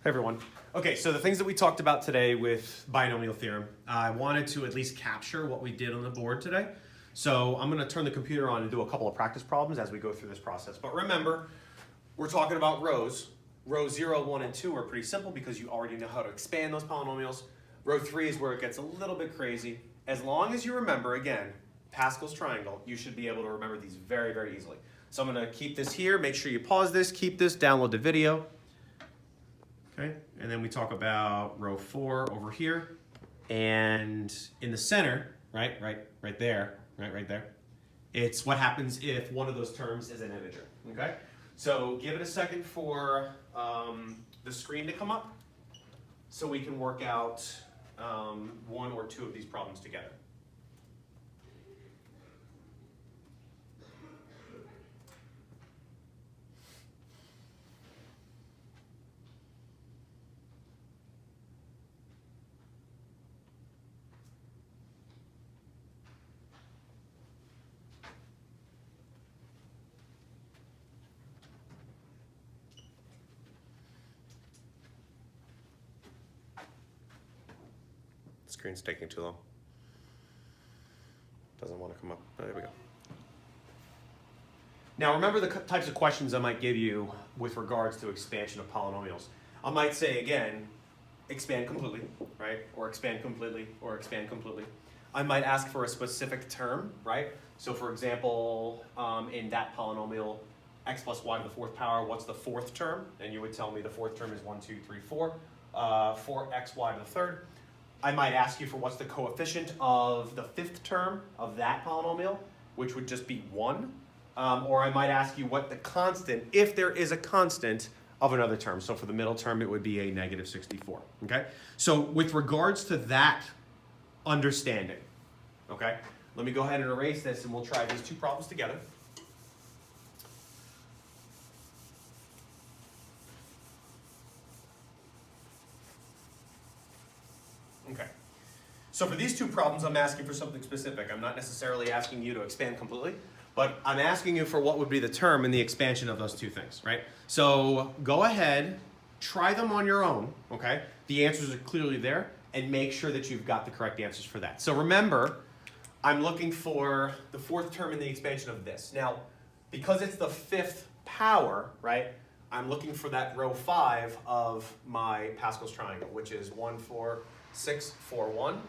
Hey everyone. Okay, so the things that we talked about today with binomial theorem, I wanted to at least capture what we did on the board today. So I'm going to turn the computer on and do a couple of practice problems as we go through this process. But remember, we're talking about rows. Rows 0, 1, and 2 are pretty simple because you already know how to expand those polynomials. Row 3 is where it gets a little bit crazy. As long as you remember, again, Pascal's triangle, you should be able to remember these very, very easily. So I'm going to keep this here. Make sure you pause this, keep this, download the video. Okay, and then we talk about row 4 over here, and in the center, right there, it's what happens if one of those terms is an integer. Okay, so give it a second for the screen to come up, so we can work out one or two of these problems together. Screen's taking too long. Doesn't want to come up. Oh, there we go. Now remember the types of questions I might give you with regards to expansion of polynomials. I might say again, expand completely, right? Or expand completely, or expand completely. I might ask for a specific term, right? So for example, in that polynomial, x plus y to the fourth power, what's the fourth term? And you would tell me the fourth term is 1, 2, 3, 4, 4xy to the third. I might ask you for what's the coefficient of the fifth term of that polynomial, which would just be 1. Or I might ask you what the constant, if there is a constant, of another term. So for the middle term, it would be a negative 64. Okay? So with regards to that understanding, okay, let me go ahead and erase this and we'll try these two problems together. Okay, so for these two problems, I'm asking for something specific. I'm not necessarily asking you to expand completely, but I'm asking you for what would be the term in the expansion of those two things, right? So go ahead, try them on your own, okay? The answers are clearly there, and make sure that you've got the correct answers for that. So remember, I'm looking for the fourth term in the expansion of this. Now, because it's the fifth power, right, I'm looking for that row 5 of my Pascal's triangle, which is 1, 4, 6, 4, 1.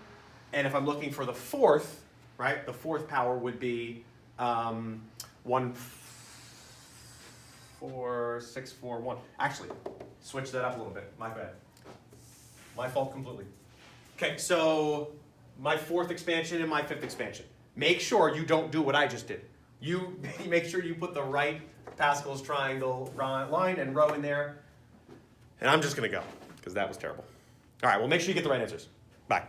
And if I'm looking for the fourth, right, the fourth power would be 1, 4, 6, 4, 1. Actually, switch that up a little bit. My bad. My fault completely. Okay, so my fourth expansion and my fifth expansion. Make sure you don't do what I just did. You make sure you put the right Pascal's triangle line and row in there. And I'm just going to go, because that was terrible. All right, well, make sure you get the right answers. Bye.